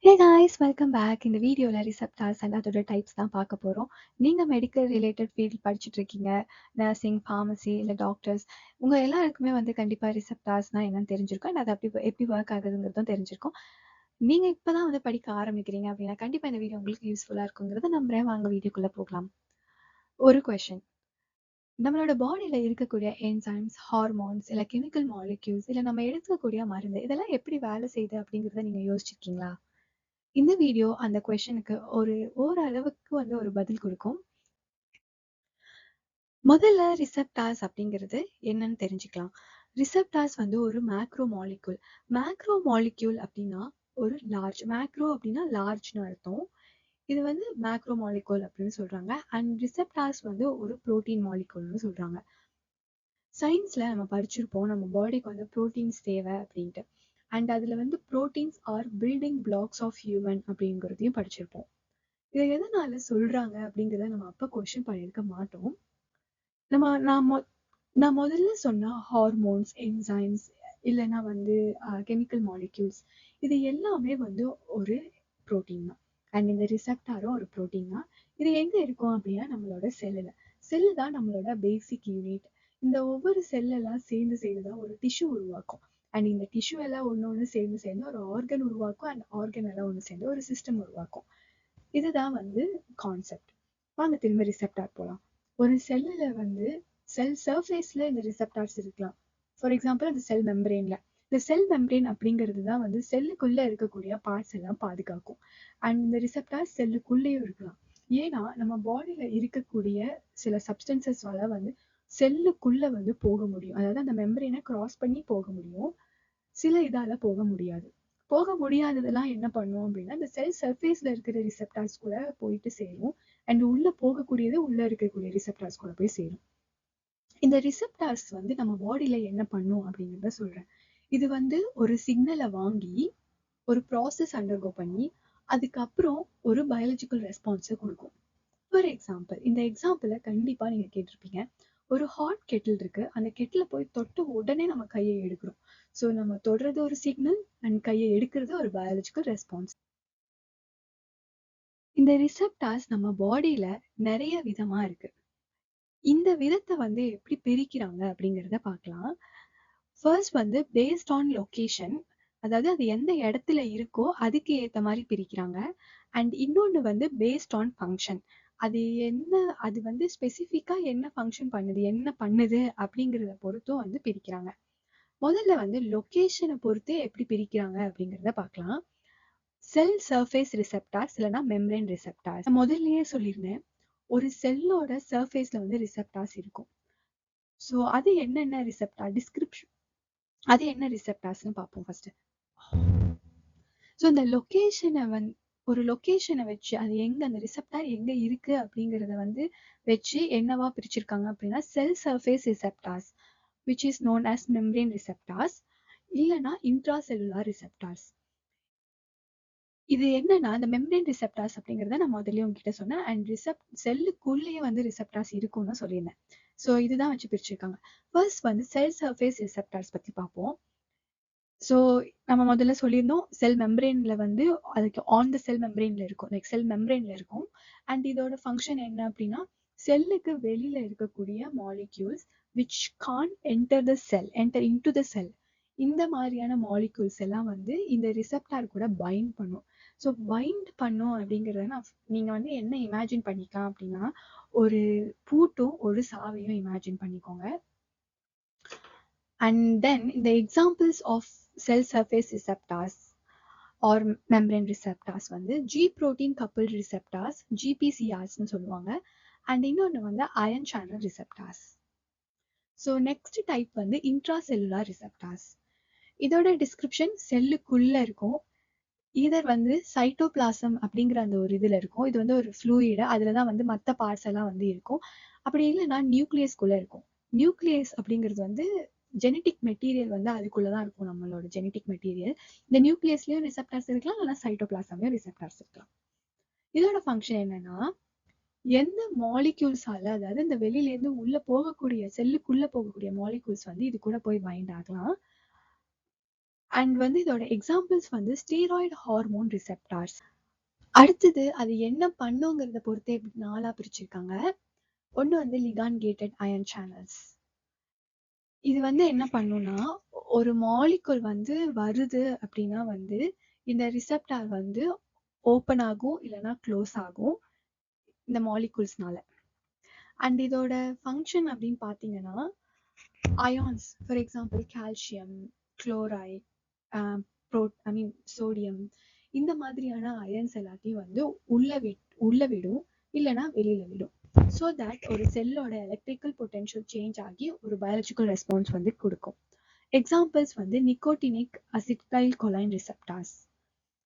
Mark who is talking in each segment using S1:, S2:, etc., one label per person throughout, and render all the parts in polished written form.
S1: Hey guys, welcome back. இந்த வீடியோல receptors and அதோட டைப்ஸ் தான் பார்க்க போறோம். நீங்க மெடிக்கல் ரிலேட்டட் ஃபீல்ட் படிச்சுட்டு இருக்கீங்க, நர்சிங், ஃபார்மசி இல்ல டாக்டர்ஸ், உங்க எல்லாருக்குமே கண்டிப்பா ரிசெப்டார்ஸ்னா என்னன்னு தெரிஞ்சிருக்கும். அண்ட் அது எப்படி ஒர்க் ஆகுதுங்கிறதும் தெரிஞ்சிருக்கும். நீங்க இப்பதான் படிக்க ஆரம்பிக்கிறீங்க அப்படின்னா கண்டிப்பா இந்த வீடியோ உங்களுக்கு யூஸ்ஃபுல்லா இருக்குங்கிறத நம்புறேன். வாங்க வீடியோக்குள்ள போகலாம். ஒரு கொஸ்டின். நம்மளோட பாடியில இருக்கக்கூடிய என்சைம்ஸ், ஹார்மோன்ஸ் இல்ல கெமிக்கல் மாலிக்யூல்ஸ் இல்ல நம்ம எடுத்துக்கக்கூடிய மருந்து இதெல்லாம் எப்படி வேலை செய்யுது அப்படிங்கிறத நீங்க யோசிச்சிருக்கீங்களா? இந்த வீடியோ அந்த கொஸ்டினுக்கு ஓரளவுக்கு ஒரு பதில் கொடுக்கும். முதல்ல ரிசெப்டார்ஸ் அப்படிங்கிறது என்னன்னு தெரிஞ்சுக்கலாம். ரிசெப்டார்ஸ் ஒரு மேக்ரோ மாலிக்யூல். மேக்ரோ மாலிக்யூல் அப்படின்னா ஒரு லார்ஜ். மேக்ரோ அப்படின்னா லார்ஜ்னு அர்த்தம். இது மேக்ரோ மாலிக்யூல் அப்படின்னு சொல்றாங்க. அண்ட் ரிசெப்டார்ஸ் ஒரு புரோட்டீன் மாலிக்யூல்னு சொல்றாங்க. சயின்ஸ்ல நம்ம படிச்சிருப்போம் நம்ம பாடிக்கு புரோட்டீன்ஸ் தேவை அப்படின்ட்டு. அண்ட் அதுல proteins are building blocks of human அப்படிங்கிறதையும் படிச்சிருப்போம். இதை எதனால சொல்றாங்க அப்படிங்கிறத நம்ம அப்ப கொஸ்டின் பண்ணியிருக்க மாட்டோம். நம்ம நான் முதல்ல சொன்ன ஹார்மோன்ஸ், என்சைம்ஸ் இல்லைன்னா கெமிக்கல் மாலிக்யூல்ஸ் இது எல்லாமே ஒரு புரோட்டீன் தான். அண்ட் இந்த ரிசெப்டாரும் ஒரு புரோட்டீன் தான். இது எங்க இருக்கும் அப்படின்னா நம்மளோட செல்லுல. செல்லு தான் நம்மளோட பேசிக் யூனிட். இந்த ஒவ்வொரு செல்லெல்லாம் சேர்ந்து சேர்ந்துதான் ஒரு டிஷ்யூ உருவாக்கும். அண்ட் இந்த டிஷ்யூ எல்லாம் ஒன்று சேர்ந்து சேர்ந்து ஒரு ஆர்கன் உருவாக்கும். அண்ட் ஆர்கன் எல்லாம் ஒன்று சேர்ந்து ஒரு சிஸ்டம் உருவாக்கும். இதுதான் கான்செப்ட். வாங்க திரும்ப ரிசெப்டார் போலாம். ஒரு செல்லுல செல் சர்ஃபேஸ்ல இந்த ரிசெப்டார்ஸ் இருக்கலாம். ஃபார் எக்ஸாம்பிள் அந்த செல் மெம்பரேன்ல. இந்த செல் மெம்பரேன் அப்படிங்கிறது தான் செல்லுக்குள்ள இருக்கக்கூடிய பார்ட்ஸ் எல்லாம் பாதுகாக்கும். அண்ட் இந்த ரிசெப்டார் செல்லுக்குள்ளேயும் இருக்கலாம். ஏன்னா நம்ம பாடியில இருக்கக்கூடிய சில சப்ஸ்டன்சஸ்வால செல்லுக்குள்ள போக முடியும். அதாவது அந்த மெம்பரேனை கிராஸ் பண்ணி போக முடியும். சில இதால போக முடியாது. போக முடியாததெல்லாம் என்ன பண்ணும் அப்படின்னா இந்த செல் சர்ஃபேஸ்ல இருக்கிற ரிசெப்டார்ஸ் கூட போயிட்டு சேரும். அண்ட் உள்ள போகக்கூடியது உள்ள இருக்கக்கூடிய ரிசெப்டார்ஸ் கூட போய் சேரும். இந்த ரிசெப்டார்ஸ் நம்ம பாடியில என்ன பண்ணும் அப்படிங்கிறத சொல்றேன். இது ஒரு சிக்னலை வாங்கி ஒரு ப்ராசஸ் அண்டர்கோ பண்ணி அதுக்கப்புறம் ஒரு பயாலஜிக்கல் ரெஸ்பான்ஸை கொடுக்கும். ஃபார் எக்ஸாம்பிள், இந்த எக்ஸாம்பிளை கண்டிப்பா நீங்க கேட்டிருப்பீங்க. ஒரு ஹாட் கெட்டில் இருக்கு. அந்த கெட்டில போய் தொட்டு உடனே நம்ம கையை எடுக்கிறோம். ஸோ நம்ம தொடுறது ஒரு சிக்னல் அண்ட் கையை எடுக்கிறது ஒரு பயாலஜிக்கல் ரெஸ்பான்ஸ். இந்த ரிசெப்டார்ஸ் நம்ம பாடியில நிறைய விதமா இருக்கு. இந்த விதத்தை எப்படி பிரிக்கிறாங்க அப்படிங்கிறத பார்க்கலாம். ஃபர்ஸ்ட் பேஸ்ட் ஆன் லொகேஷன், அதாவது அது எந்த இடத்துல இருக்கோ அதுக்கு ஏத்த மாதிரி பிரிக்கிறாங்க. அண்ட் இன்னொன்று பேஸ்ட் ஆன் ஃபங்க்ஷன், அது என்ன, அது ஸ்பெசிஃபிக்கா என்ன ஃபங்க்ஷன் பண்ணுது, என்ன பண்ணுது அப்படிங்கிறத பொறுத்தும் பிரிக்கிறாங்க. முதல்ல லொகேஷனை பொறுத்து எப்படி பிரிக்கிறாங்க அப்படிங்கிறத பார்க்கலாம். செல் சர்ஃபேஸ் ரிசெப்டார்ஸ் இல்லைன்னா மெம்பரேன் ரிசெப்டார்ஸ். முதல்லயே சொல்லியிருந்தேன், ஒரு செல்லோட சர்ஃபேஸ்ல ரிசெப்டார்ஸ் இருக்கும். ஸோ அது என்னென்ன ரிசெப்டார் டிஸ்கிரிப்ஷன், அது என்ன ரிசெப்டார்ஸ்னு பார்ப்போம் ஃபர்ஸ்ட். ஸோ இந்த லொகேஷனை ஒரு லொகேஷனை வச்சு அது எங்க அந்த ரிசெப்டார் எங்க இருக்கு அப்படிங்கிறத வச்சு என்னவா பிரிச்சிருக்காங்க அப்படின்னா cell surface receptors which is known as membrane receptors இல்லைன்னா இன்ட்ராசெல்லுலார் ரிசெப்டார்ஸ். இது என்னன்னா இந்த மெம்பரேன் ரிசெப்டார்ஸ் அப்படிங்கிறத நான் முதல்லயே உங்ககிட்ட சொன்னேன். அண்ட் செல்லுக்குள்ளேயே ரிசெப்டார்ஸ் இருக்கும்னு சொல்லியிருந்தேன். ஸோ இதுதான் வச்சு பிரிச்சிருக்காங்க. ஃபர்ஸ்ட் செல் சர்ஃபேஸ் ரிசெப்டார்ஸ் பத்தி பார்ப்போம். ஸோ நம்ம முதல்ல சொல்லியிருந்தோம் செல் மெம்பரேன்ல அதுக்கு ஆன் த செல் மெம்பரேன்ல இருக்கும், லைக் செல் மெம்பரேன்ல இருக்கும். அண்ட் இதோட ஃபங்க்ஷன் என்ன அப்படின்னா செல்லுக்கு வெளியில இருக்கக்கூடிய molecules which can enter into the cell, இந்த மாதிரியான மாலிக்யூல்ஸ் எல்லாம் இந்த ரிசெப்டார் கூட பைண்ட் பண்ணும். ஸோ பைண்ட் பண்ணும் அப்படிங்கிறத நீங்க என்ன இமேஜின் பண்ணிக்கலாம் அப்படின்னா ஒரு பூட்டும் ஒரு சாவியும் இமேஜின் பண்ணிக்கோங்க. அண்ட் தென் இந்த examples of cell surface receptors or membrane receptors G protein coupled receptors, GPCRs னு சொல்லுவாங்க. அண்ட் இன்னொன்று ion channel receptors. So next type intracellular receptors. இதோட டிஸ்கிரிப்ஷன் செல்லுக்குள்ள இருக்கும். இதர் சைட்டோபிளாசம் அப்படிங்கிற அந்த ஒரு இதுல இருக்கும். இது ஒரு ஃப்ளூயிடு, அதுலதான் மற்ற பார்ட்ஸ் எல்லாம் இருக்கும். அப்படி இல்லைன்னா நியூக்ளியஸ்குள்ள இருக்கும். நியூக்ளியஸ் அப்படிங்கிறது ஜெனட்டிக் மெட்டீரியல் அதுக்குள்ளதான் இருக்கும், நம்மளோட ஜெனட்டிக் மெட்டீரியல். இந்த நியூக்ளியஸ்லயும் ரிசெப்டார்ஸ் இருக்கலாம், இல்லைன்னா சைட்டோபிளாசம்லயும் ரிசெப்டார்ஸ் இருக்கலாம். இதோட ஃபங்க்ஷன் என்னன்னா எந்த மாலிக்யூல்ஸால, அதாவது இந்த வெளியில இருந்து உள்ள போகக்கூடிய செல்லுக்குள்ள போகக்கூடிய மாலிக்யூல்ஸ் இது கூட போய் பைண்ட் ஆகலாம். அண்ட் வந்து இதோட எக்ஸாம்பிள்ஸ் வந்து ஸ்டீராய்டு ஹார்மோன் ரிசெப்டார்ஸ். அடுத்தது அது என்ன பண்ணுங்கிறத பொறுத்தே இப்படி 4ஆ பிரிச்சிருக்காங்க. ஒன்று வந்து லிகாண்ட் கேட்டட் அயன் சேனல்ஸ். இது வந்து என்ன பண்ணும்னா, ஒரு மாலிகுல் வந்து வருது அப்படின்னா வந்து இந்த ரிசெப்டார் வந்து ஓப்பன் ஆகும் இல்லைன்னா க்ளோஸ் ஆகும் இந்த மாலிகுல்ஸ்னால. அண்ட் இதோட ஃபங்க்ஷன் அப்படின்னு பார்த்தீங்கன்னா, ions for example calcium, chloride, sodium, இந்த மாதிரியான அயன்ஸ் எல்லாத்தையும் வந்து உள்ள விடும் இல்லைன்னா வெளியில விடும். ஸோ தட் ஒரு செல்லோட எலக்ட்ரிக்கல் பொட்டென்ஷியல் சேஞ்ச் ஆகி ஒரு பயாலஜிக்கல் ரெஸ்பான்ஸ் வந்து கொடுக்கும். எக்ஸாம்பிள்ஸ் வந்து nicotinic acetyl choline receptors.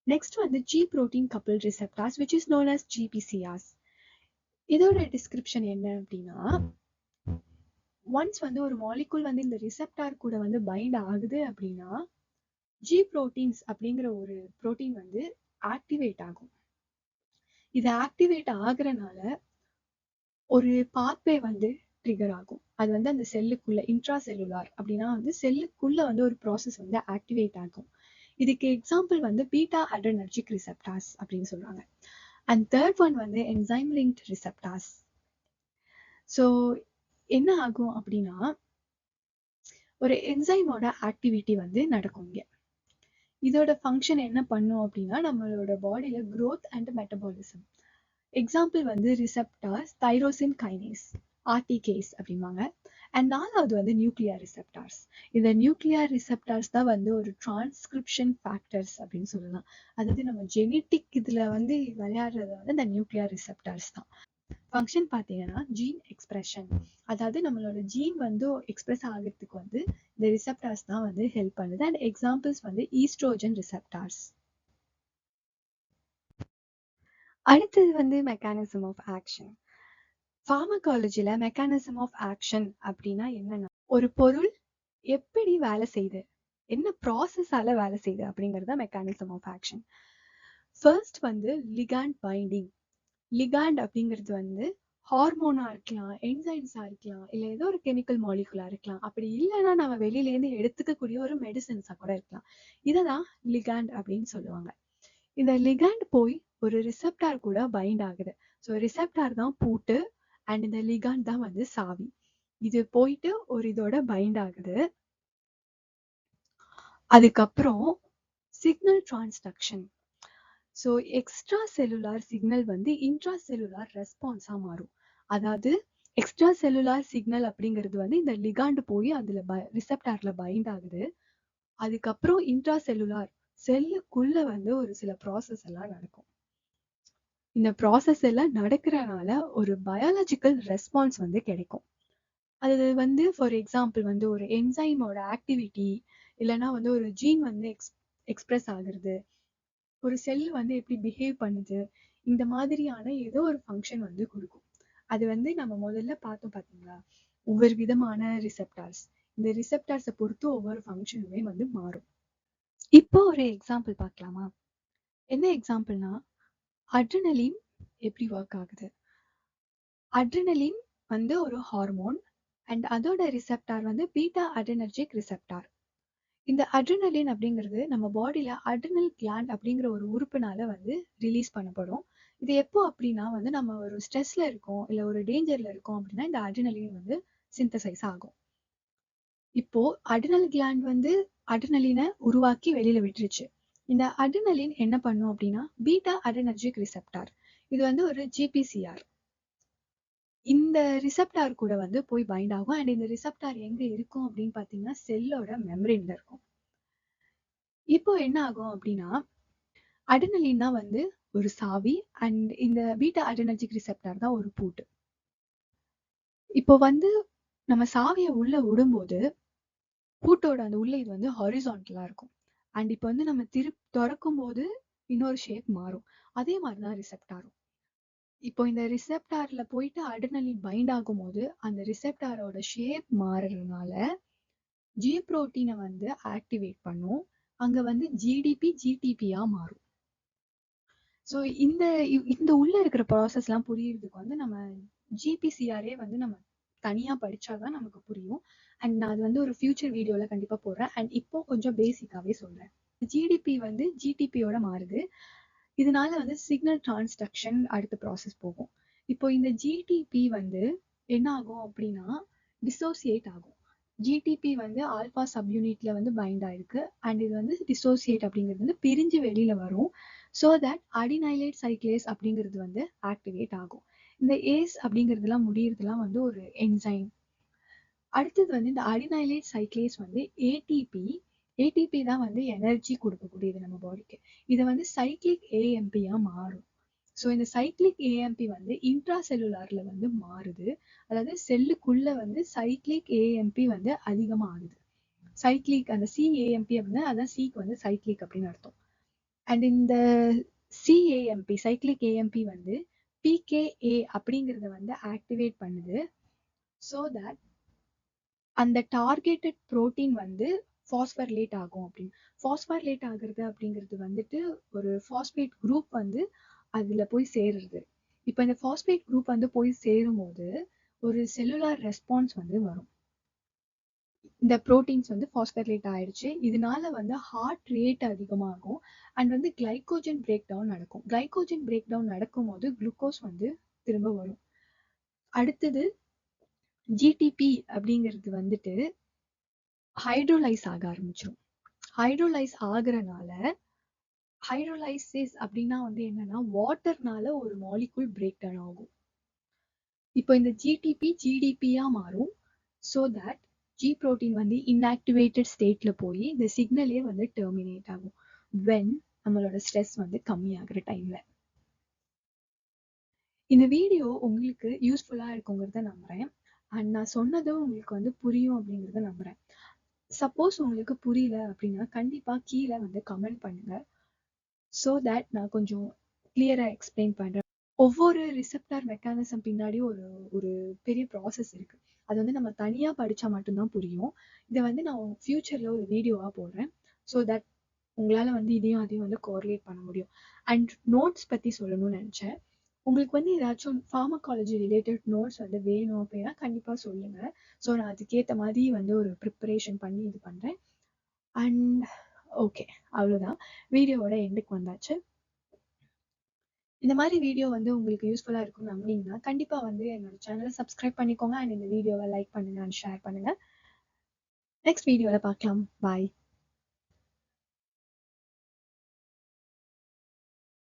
S1: Next வந்து G protein couple receptors which is known as GPCRs. இதோட டிஸ்கிரிப்ஷன் என்ன அப்படின்னா, ஒன்ஸ் வந்து ஒரு மாலிகுல் வந்து இந்த ரிசெப்டார் கூட வந்து பைண்ட் ஆகுது அப்படின்னா ஜி புரோட்டீன்ஸ் அப்படிங்கிற ஒரு புரோட்டீன் வந்து ஆக்டிவேட் ஆகும். இது ஆக்டிவேட் ஆகுறனால ஒரு பாத்வே வந்து ட்ரிகர் ஆகும். அது வந்து அந்த செல்லுக்குள்ள இன்ட்ரா செல்லுலார் அப்படின்னா வந்து செல்லுக்குள்ள வந்து ஒரு ப்ராசஸ் வந்து ஆக்டிவேட் ஆகும். இதுக்கு எக்ஸாம்பிள் வந்து பீட்டா அட்ரெனர்ஜிக் ரிசெப்டார்ஸ் அப்படின்னு சொல்றாங்க. அண்ட் தேர்ட் ஒன் வந்து என்சைம் லிங்க்ட் ரிசெப்டார்ஸ். ஸோ என்ன ஆகும் அப்படின்னா, ஒரு என்சைமோட ஆக்டிவிட்டி வந்து நடக்கும் இங்க. இதோட ஃபங்க்ஷன் என்ன பண்ணும் அப்படின்னா, நம்மளோட பாடியில growth அண்ட் மெட்டபாலிசம். எக்ஸாம்பிள் வந்து ரிசெப்டார்ஸ் தைரோசின் கைனேஸ், ஆர்டிகேஸ் அப்படிம்பாங்க. அண்ட் 4வது வந்து நியூக்ளியர் ரிசெப்டார்ஸ். இந்த நியூக்ளியர் ரிசெப்டார்ஸ் தான் வந்து ஒரு டிரான்ஸ்கிரிப்ஷன் ஃபேக்டர்ஸ் அப்படின்னு சொல்லலாம். அதாவது நம்ம ஜெனட்டிக் இதுல வந்து விளையாடுறது வந்து இந்த நியூக்ளியர் ரிசெப்டார்ஸ் தான். ஃபங்க்ஷன் பார்த்தீங்கன்னா ஜீன் எக்ஸ்பிரஷன், அதாவது நம்மளோட ஜீன் வந்து எக்ஸ்பிரஸ் ஆகிறதுக்கு வந்து இந்த ரிசெப்டார்ஸ் தான் வந்து ஹெல்ப் பண்ணுது. அண்ட் எக்ஸாம்பிள்ஸ் வந்து ஈஸ்ட்ரோஜன் ரிசெப்டார்ஸ். அடுத்தது வந்து மெக்கானிசம் ஆஃப் ஆக்ஷன். ஃபார்மகாலஜில மெக்கானிசம் ஆஃப் ஆக்ஷன் அப்படின்னா என்னன்னா, ஒரு பொருள் எப்படி வேலை செய்யுது, என்ன ப்ராசஸால வேலை செய்யுது அப்படிங்கிறது தான் மெக்கானிசம் ஆஃப் ஆக்ஷன். ஃபர்ஸ்ட் வந்து லிகாண்ட் பைண்டிங். லிகாண்ட் அப்படிங்கிறது வந்து ஹார்மோனா இருக்கலாம், என்சைம்ஸா இருக்கலாம், இல்ல ஏதோ ஒரு கெமிக்கல் மாலிகுலா இருக்கலாம். அப்படி இல்லைன்னா நம்ம வெளியில இருந்து எடுத்துக்கக்கூடிய ஒரு மெடிசன்ஸா கூட இருக்கலாம். இததான் லிகாண்ட் அப்படின்னு சொல்லுவாங்க. இந்த லிகாண்ட் போய் ஒரு ரிசெப்டார் கூட பைண்ட் ஆகுது. ஸோ ரிசெப்டார் தான் பூட்டு அண்ட் இந்த லிகாண்ட் தான் வந்து சாவி. இது போயிட்டு ஒரு இதோட பைண்ட் ஆகுது. அதுக்கப்புறம் signal transduction. So extra cellular signal வந்து இன்ட்ரா செல்லுலார் ரெஸ்பான்ஸா மாறும். அதாவது எக்ஸ்ட்ரா செல்லுலார் சிக்னல் அப்படிங்கிறது வந்து இந்த லிகாண்ட் போய் அதுல ரிசெப்டார்ல பைண்ட் ஆகுது. அதுக்கப்புறம் இன்ட்ரா செல்லுலார் செல்லுக்குள்ள வந்து ஒரு சில ப்ராசஸ் எல்லாம் நடக்கும். இந்த ப்ராசஸ் எல்லாம் நடக்கிறனால ஒரு பயாலஜிக்கல் ரெஸ்பான்ஸ் வந்து கிடைக்கும். அது வந்து ஃபார் எக்ஸாம்பிள் வந்து ஒரு என்சைமோட ஆக்டிவிட்டி, இல்லைன்னா வந்து ஒரு ஜீன் வந்து எக்ஸ்பிரஸ் ஆகுறது, ஒரு செல் வந்து எப்படி பிஹேவ் பண்ணுது, இந்த மாதிரியான ஏதோ ஒரு ஃபங்க்ஷன் வந்து கொடுக்கும். அது வந்து நம்ம முதல்ல பார்த்தோம் பார்த்தீங்களா, ஒவ்வொரு விதமான ரிசெப்டார்ஸ். இந்த ரிசெப்டார்ஸை பொறுத்து ஒவ்வொரு ஃபங்க்ஷனுமே வந்து மாறும். இப்போ ஒரு எக்ஸாம்பிள் பார்க்கலாமா? என்ன எக்ஸாம்பிள்னா, அட்ரினலின் எப்படி ஒர்க் ஆகுது. அட்ரினலின் வந்து ஒரு ஹார்மோன் அண்ட் அதோட ரிசெப்டார் வந்து பீட்டா அட்ரினர்ஜிக் ரிசெப்டார். இந்த அட்ரினலின் அப்படிங்கிறது நம்ம பாடியில அட்ரினல் கிளாண்ட் அப்படிங்கிற ஒரு உறுப்புனால வந்து ரிலீஸ் பண்ணப்படும். இது எப்போ அப்படின்னா வந்து நம்ம ஒரு ஸ்ட்ரெஸ்ல இருக்கோம் இல்ல ஒரு டேஞ்சர்ல இருக்கோம் அப்படின்னா இந்த அட்ரினலின் வந்து சிந்தசைஸ் ஆகும். இப்போ அட்ரினல் கிளாண்ட் வந்து அட்ரினலினை உருவாக்கி வெளியில விட்டுருச்சு. இந்த அட்ரினலின் என்ன பண்ணும் அப்படின்னா பீட்டா அட்ரினர்ஜிக் ரிசெப்டார், இது வந்து ஒரு ஜிபிசிஆர். இந்த ரிசெப்டார் கூட வந்து போய் பைண்ட் ஆகும். அண்ட் இந்த ரிசெப்டார் எங்க இருக்கும் அப்படின்னு பாத்தீங்கன்னா செல்லோட மெம்பரேன்ல இருக்கும். இப்போ என்ன ஆகும் அப்படின்னா, அட்ரினலின் தான் வந்து ஒரு சாவி அண்ட் இந்த பீட்டா அட்ரினர்ஜிக் ரிசெப்டார் தான் ஒரு பூட்டு. இப்போ வந்து நம்ம சாவியை உள்ள விடும்போது பூட்டோட அந்த உள்ள இது வந்து ஹாரிசான்டலா இருக்கும். அண்ட் இப்போ வந்து நம்ம திறக்கும் போது இன்னொரு ஷேப் மாறும். அதே மாதிரிதான் ரிசெப்டாரும். இப்போ இந்த ரிசெப்டார்ல போயிட்டு அட்ரினலின் பைண்ட் ஆகும் போது அந்த ரிசெப்டாரோட ஷேப் மாறுறதுனால ஜி புரோட்டீனை வந்து ஆக்டிவேட் பண்ணும். அங்க வந்து ஜிடிபி ஜிடிபியா மாறும். ஸோ இந்த உள்ள இருக்கிற ப்ராசஸ் எல்லாம் புரியறதுக்கு வந்து நம்ம ஜிபிசிஆரே வந்து நம்ம தனியா படிச்சாதான் நமக்கு புரியும். அண்ட் நான் அது வந்து ஒரு ஃபியூச்சர் வீடியோல கண்டிப்பா போடுறேன். அண்ட் இப்போ கொஞ்சம் பேசிக்காவே சொல்றேன். ஜிடிபி வந்து ஜிடிபியோட மாறுது. இதனால வந்து சிக்னல் டிரான்ஸ்டக்ஷன் அடுத்த ப்ராசஸ் போகும். இப்போ இந்த ஜிடிபி வந்து என்ன ஆகும் அப்படின்னா டிசோசியேட் ஆகும். ஜிடிபி வந்து ஆல்பா சப்யூனிட்ல வந்து பைண்ட் ஆயிருக்கு. அண்ட் இது வந்து டிசோசியேட் அப்படிங்கிறது வந்து பிரிஞ்சு வெளியில வரும். ஸோ தட் அடினைலேட் சைக்ளேஸ் அப்படிங்கிறது வந்து ஆக்டிவேட் ஆகும். இந்த ஏஸ் அப்படிங்கிறதுலாம் முடியறதுலாம் வந்து ஒரு என்சைம். அடுத்தது வந்து இந்த அடினைலேட் சைக்ளேஸ் வந்து ஏடிபி தான் வந்து எனர்ஜி கொடுக்கக்கூடியது நம்ம பாடிக்கு. இதை வந்து சைக்ளிக் ஏஎம்பியா மாறும். ஸோ இந்த சைக்ளிக் ஏஎம்பி வந்து இன்ட்ரா செல்லுலார்ல வந்து மாறுது. அதாவது செல்லுக்குள்ள வந்து சைக்ளிக் ஏஎம்பி வந்து அதிகமாக ஆகுது. சைக்ளிக் அந்த சிஏஎம்பி அப்படின்னா அதான் சிக்கு வந்து சைக்ளிக் அப்படின்னு அர்த்தம். அண்ட் இந்த சிஏஎம்பி சைக்ளிக் ஏஎம்பி வந்து பிகேஏ அப்படிங்கிறத வந்து ஆக்டிவேட் பண்ணுது. ஸோ தட் அந்த டார்கெட்டட் புரோட்டீன் வந்து ஃபாஸ்பர்லேட் ஆகும் அப்படின்னு. ஃபாஸ்பர்லேட் ஆகுறது அப்படிங்கிறது வந்துட்டு ஒரு ஃபாஸ்பேட் குரூப் வந்து அதுல போய் சேருறது. இப்போ இந்த ஃபாஸ்பேட் குரூப் வந்து போய் சேரும் போது ஒரு செல்லுலார் ரெஸ்பான்ஸ் வந்து வரும். இந்த புரோட்டீன்ஸ் வந்து ஃபாஸ்பர்லேட் ஆயிடுச்சு. இதனால வந்து ஹார்ட் ரேட் அதிகமாகும். அண்ட் வந்து கிளைகோஜன் பிரேக் டவுன் நடக்கும். கிளைகோஜன் பிரேக் டவுன் நடக்கும் போது குளுக்கோஸ் வந்து திரும்ப வரும். அடுத்தது ஜிடிபி அப்படிங்கிறது வந்துட்டு ஹைட்ரோலைஸ் ஆக ஆரம்பிச்சிடும். ஹைட்ரோலைஸ் ஆகுறனால ஹைட்ரோலைசிஸ் அப்படின்னா வந்து என்னன்னா வாட்டர்னால ஒரு மாலிகூல் பிரேக் டவுன் ஆகும். இப்போ இந்த ஜிடிபி ஜிடிபியா மாறும். ஸோ தட் ஜி புரோட்டீன் வந்து இன்ஆக்டிவேட்டட் ஸ்டேட்ல போய் இந்த சிக்னலே வந்து டெர்மினேட் ஆகும் வென் நம்மளோட ஸ்ட்ரெஸ் வந்து கம்மியாகிற டைம்ல. இந்த வீடியோ உங்களுக்கு யூஸ்ஃபுல்லா இருக்குங்கிறத நம்புறேன். அண்ட் நான் சொன்னதும் உங்களுக்கு வந்து புரியும் அப்படிங்கிறத நம்புறேன். சப்போஸ் உங்களுக்கு புரியல அப்படின்னா கண்டிப்பா கீழே வந்து கமெண்ட் பண்ணுங்க. ஸோ தட் நான் கொஞ்சம் கிளியரா எக்ஸ்பிளைன் பண்றேன். ஒவ்வொரு ரிசெப்டார் மெக்கானிசம் பின்னாடியும் ஒரு ஒரு பெரிய ப்ராசஸ் இருக்கு. அது வந்து நம்ம தனியா படிச்சா மட்டும்தான் புரியும். இதை வந்து நான் ஃபியூச்சர்ல ஒரு வீடியோவா போடுறேன். ஸோ தட் உங்களால வந்து இதையும் அதையும் வந்து கோரிலேட் பண்ண முடியும். அண்ட் நோட்ஸ் பத்தி சொல்லணும்னு நினைச்சேன். உங்களுக்கு வந்து ஏதாச்சும் ஃபார்மகாலஜி ரிலேட்டட் நோட்ஸ் வந்து வேணும் அப்படின்னா கண்டிப்பா சொல்லுங்க. ஸோ நான் அதுக்கேற்ற மாதிரி வந்து ஒரு ப்ரிப்பரேஷன் பண்ணி இது பண்றேன். அண்ட் ஓகே, அவ்வளோதான். வீடியோவோட எண்டுக்கு வந்தாச்சு. இந்த மாதிரி வீடியோ வந்து உங்களுக்கு யூஸ்ஃபுல்லா இருக்கும்னு நம்பினீங்கன்னா கண்டிப்பா வந்து என்னோட சேனலை சப்ஸ்கிரைப் பண்ணிக்கோங்க. அண்ட் இந்த வீடியோவை லைக் பண்ணுங்க அண்ட் ஷேர் பண்ணுங்க. நெக்ஸ்ட் வீடியோல பார்க்கலாம். பாய்.